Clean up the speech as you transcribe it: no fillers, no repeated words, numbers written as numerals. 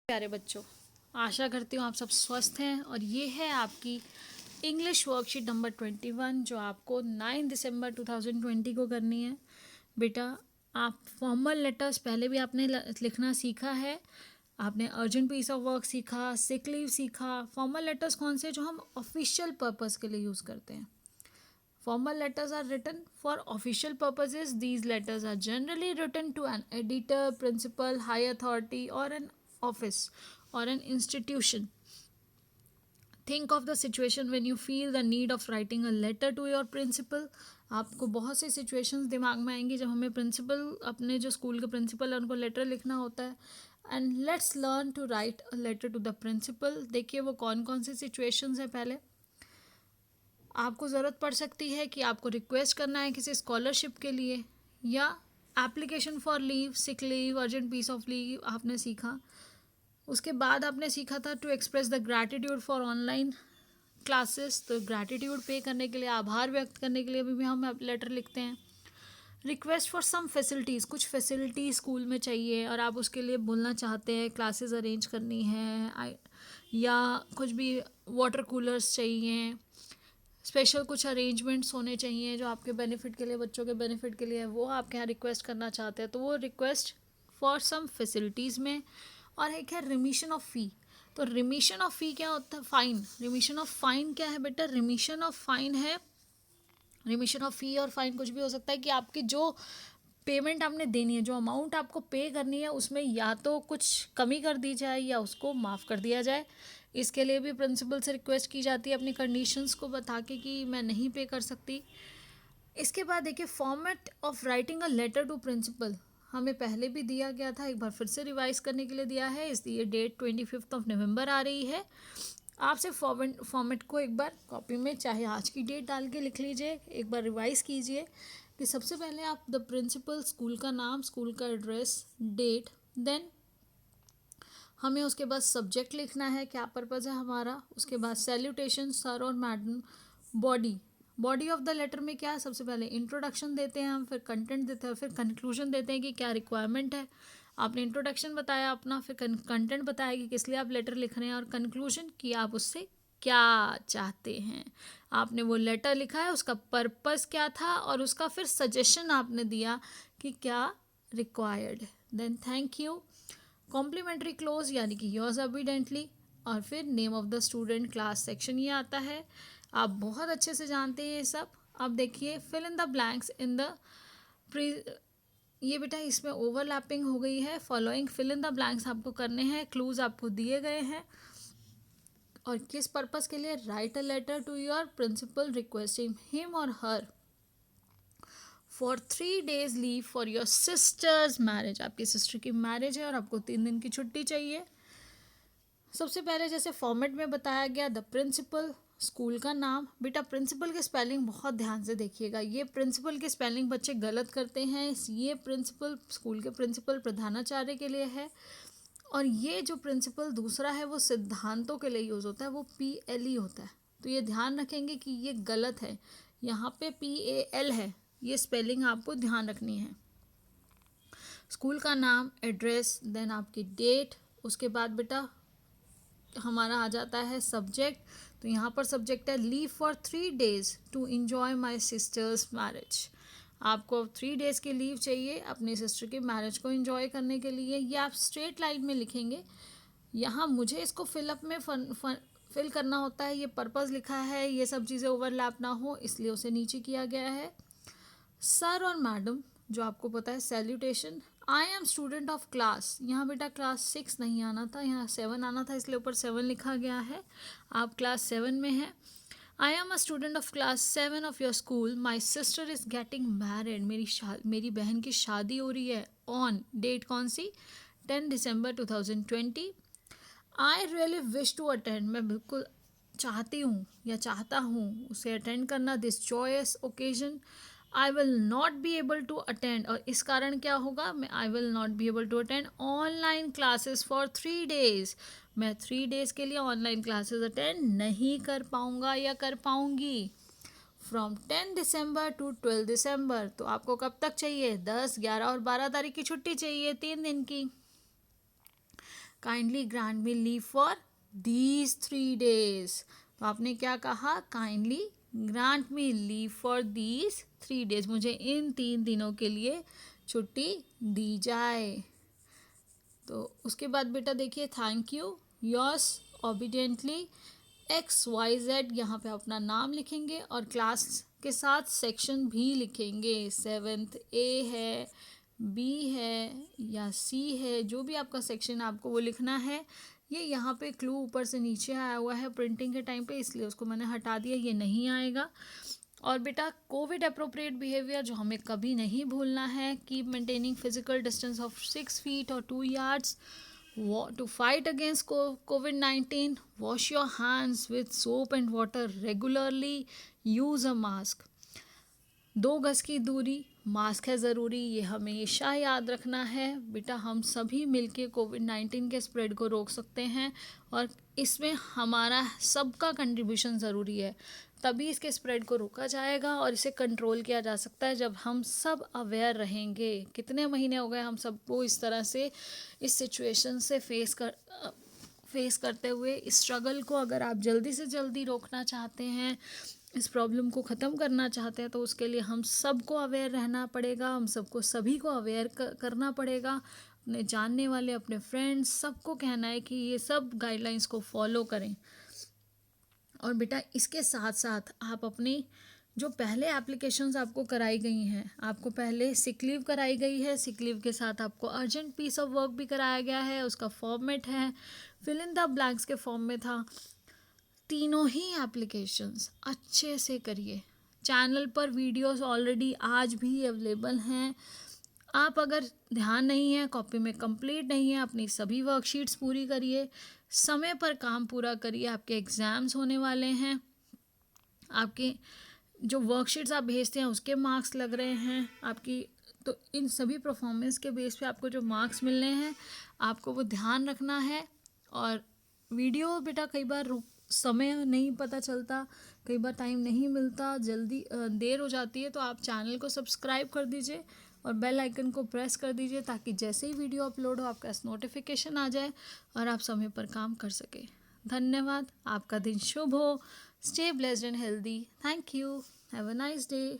प्यारे बच्चों, आशा करती हूँ आप सब स्वस्थ हैं। और ये है आपकी इंग्लिश वर्कशीट नंबर 21 जो आपको 9 दिसंबर 2020 को करनी है। बेटा, आप फॉर्मल लेटर्स पहले भी आपने लिखना सीखा है। आपने अर्जेंट पीस ऑफ वर्क सीखा, सिक लीव सीखा। फॉर्मल लेटर्स कौन से जो हम ऑफिशियल पर्पस के लिए यूज़ करते हैं। Formal letters are written for official purposes. These letters are generally written to an editor, principal, high authority, or an office or an institution. Think of the situation when you feel the need of writing a letter to your principal. आपको बहुत सी situations दिमाग में आएंगी जब हमें principal, अपने जो school के प्रिंसिपल है उनको लेटर लिखना होता है। And let's learn to write a letter to the principal. देखिए वो कौन कौन सी सिचुएशंस हैं। पहले आपको ज़रूरत पड़ सकती है कि आपको रिक्वेस्ट करना है किसी स्कॉलरशिप के लिए, या application for leave, sick leave, urgent piece of leave आपने सीखा। उसके बाद आपने सीखा था to express the gratitude for online classes. तो ग्रैटिट्यूड पे करने के लिए, आभार व्यक्त करने के लिए भी हम लेटर लिखते हैं। रिक्वेस्ट फॉर सम फैसिलिटीज़, कुछ फैसिलिटी स्कूल में चाहिए और आप उसके लिए बोलना चाहते हैं, क्लासेस अरेंज करनी है, या कुछ भी वाटर कूलर्स चाहिए, स्पेशल कुछ अरेंजमेंट्स होने चाहिए जो आपके बेनिफिट के लिए, बच्चों के बेनिफिट के लिए, वो आपके यहाँ रिक्वेस्ट करना चाहते हैं। तो वो रिक्वेस्ट फॉर सम फैसिलिटीज़ में। और एक है रिमिशन ऑफ फ़ी। तो रिमिशन ऑफ फ़ी क्या होता है? फ़ाइन। रिमिशन ऑफ फ़ाइन क्या है बेटा? रिमिशन ऑफ फ़ाइन है, रिमिशन ऑफ फ़ी और फ़ाइन कुछ भी हो सकता है कि आपकी जो पेमेंट आपने देनी है, जो अमाउंट आपको पे करनी है, उसमें या तो कुछ कमी कर दी जाए या उसको माफ़ कर दिया जाए। इसके लिए भी प्रिंसिपल से रिक्वेस्ट की जाती है अपनी कंडीशंस को बता के कि मैं नहीं पे कर सकती। इसके बाद देखिए format of writing a letter to principal हमें पहले भी दिया गया था, एक बार फिर से रिवाइज करने के लिए दिया है। इसलिए डेट 25 नवंबर आ रही है। आपसे फॉर्मेट को एक बार कॉपी में चाहे आज की डेट डाल के लिख लीजिए, एक बार रिवाइज कीजिए कि सबसे पहले आप द प्रिंसिपल, स्कूल का नाम, स्कूल का एड्रेस, डेट, देन हमें उसके बाद सब्जेक्ट लिखना है, क्या पर्पज़ है हमारा। उसके बाद सैल्यूटेशन सर और madam. Body of the letter में क्या है? सबसे पहले इंट्रोडक्शन देते हैं हम, फिर कंटेंट देते हैं, फिर कंक्लूजन देते हैं कि क्या रिक्वायरमेंट है। आपने इंट्रोडक्शन बताया अपना, फिर कंटेंट बताया कि किस लिए आप लेटर लिख रहे हैं, और कंक्लूजन कि आप उससे क्या चाहते हैं। आपने वो लेटर लिखा है, उसका पर्पस क्या था, और उसका फिर सजेशन आपने दिया कि क्या required. Then thank you, complimentary close यानी कि योर्स एविडेंटली, और फिर name of the student, class, section ये आता है। आप बहुत अच्छे से जानते हैं ये सब। अब देखिए fill in the blanks in the pre, ये बेटा इसमें ओवरलैपिंग हो गई है। Following fill in the blanks आपको करने हैं, क्लूज आपको दिए गए हैं। और किस पर्पस के लिए? Write a letter to your principal requesting him or her for 3 days leave for your sister's marriage. आपकी सिस्टर की मैरिज है और आपको 3 दिन की छुट्टी चाहिए। सबसे पहले जैसे फॉर्मेट में बताया गया, द प्रिंसिपल, स्कूल का नाम। बेटा प्रिंसिपल के स्पेलिंग बहुत ध्यान से देखिएगा, ये प्रिंसिपल के स्पेलिंग बच्चे गलत करते हैं। ये प्रिंसिपल स्कूल के प्रिंसिपल प्रधानाचार्य के लिए है, और ये जो प्रिंसिपल दूसरा है वो सिद्धांतों के लिए यूज़ होता है, वो PLE होता है। तो ये ध्यान रखेंगे कि ये गलत है, यहाँ पे PAL है, ये स्पेलिंग आपको ध्यान रखनी है। स्कूल का नाम, एड्रेस, देन आपकी डेट। उसके बाद बेटा हमारा आ जाता है सब्जेक्ट। तो यहाँ पर सब्जेक्ट है leave for 3 days to enjoy my sister's marriage. आपको 3 days की लीव चाहिए अपनी सिस्टर की मैरिज को इन्जॉय करने के लिए। ये आप स्ट्रेट लाइन में लिखेंगे। यहाँ मुझे इसको फिलअप में फिल करना होता है, ये पर्पज़ लिखा है, ये सब चीज़ें ओवरलैप ना हो इसलिए उसे नीचे किया गया है। सर और मैडम जो आपको पता है, salutation. I am student of class, यहाँ बेटा क्लास 6 नहीं आना था, यहाँ 7 आना था, इसलिए ऊपर 7 लिखा गया है। आप क्लास 7 में हैं। I am a student of class 7 of your school, my sister is getting married. मेरी बहन की शादी हो रही है। ऑन डेट कौन सी? 10 December 2020। I really wish to attend, मैं बिल्कुल चाहती हूँ या चाहता हूँ उसे अटेंड करना, this joyous occasion. I will not be able to attend, और इस कारण क्या होगा? मैं I will not be able to attend online classes for 3 days। मैं 3 days के लिए ऑनलाइन क्लासेस अटेंड नहीं कर पाऊँगा या कर पाऊँगी। फ्रॉम 10 दिसंबर टू 12 दिसंबर। तो आपको कब तक चाहिए? 10, 11 और 12 तारीख की छुट्टी चाहिए, 3 दिन की। Kindly grant me leave for these 3 days। तो आपने क्या कहा, kindly grant me leave for these 3 days, मुझे इन 3 दिनों के लिए छुट्टी दी जाए। तो उसके बाद बेटा देखिए, thank you, yours obediently XYZ, यहाँ पे अपना नाम लिखेंगे और क्लास के साथ सेक्शन भी लिखेंगे। 7th A है, B है या C है, जो भी आपका सेक्शन आपको वो लिखना है। ये यहाँ पे क्लू ऊपर से नीचे आया हुआ है प्रिंटिंग के टाइम पे, इसलिए उसको मैंने हटा दिया, ये नहीं आएगा। और बेटा कोविड अप्रोप्रिएट बिहेवियर जो हमें कभी नहीं भूलना है, keep maintaining physical distance of 6 feet और 2 yards। To fight against COVID-19, wash your hands with soap and water regularly, use a mask। 2 गज की दूरी, मास्क है ज़रूरी, ये हमेशा याद रखना है बेटा। हम सभी मिलके कोविड-19 के स्प्रेड को रोक सकते हैं और इसमें हमारा सबका कंट्रीब्यूशन ज़रूरी है, तभी इसके स्प्रेड को रोका जाएगा और इसे कंट्रोल किया जा सकता है जब हम सब अवेयर रहेंगे। कितने महीने हो गए हम सबको इस तरह से इस सिचुएशन से फेस करते हुए। इस स्ट्रगल को अगर आप जल्दी से जल्दी रोकना चाहते हैं, इस प्रॉब्लम को ख़त्म करना चाहते हैं, तो उसके लिए हम सबको अवेयर रहना पड़ेगा, हम सबको सभी को अवेयर करना पड़ेगा। अपने जानने वाले, अपने फ्रेंड्स, सबको कहना है कि ये सब गाइडलाइंस को फॉलो करें। और बेटा इसके साथ साथ आप अपनी जो पहले एप्लीकेशंस आपको कराई गई हैं, आपको पहले सिक लीव कराई गई है, सिक लीव के साथ आपको अर्जेंट पीस ऑफ वर्क भी कराया गया है, उसका फॉर्मेट है, फिल इन द ब्लैंक्स के फॉर्म में था। तीनों ही एप्लीकेशंस अच्छे से करिए। चैनल पर वीडियोस ऑलरेडी आज भी अवेलेबल हैं। आप अगर ध्यान नहीं है, कॉपी में कंप्लीट नहीं है, अपनी सभी वर्कशीट्स पूरी करिए, समय पर काम पूरा करिए। आपके एग्ज़ाम्स होने वाले हैं, आपके जो वर्कशीट्स आप भेजते हैं उसके मार्क्स लग रहे हैं आपकी, तो इन सभी परफॉर्मेंस के बेस पे आपको जो मार्क्स मिलने हैं आपको वो ध्यान रखना है। और वीडियो बेटा कई बार समय नहीं पता चलता, कई बार टाइम नहीं मिलता, जल्दी देर हो जाती है, तो आप चैनल को सब्सक्राइब कर दीजिए और बेल आइकन को प्रेस कर दीजिए ताकि जैसे ही वीडियो अपलोड हो आपका नोटिफिकेशन आ जाए और आप समय पर काम कर सके। धन्यवाद, आपका दिन शुभ हो। Stay blessed and healthy. Thank you. Have a nice day.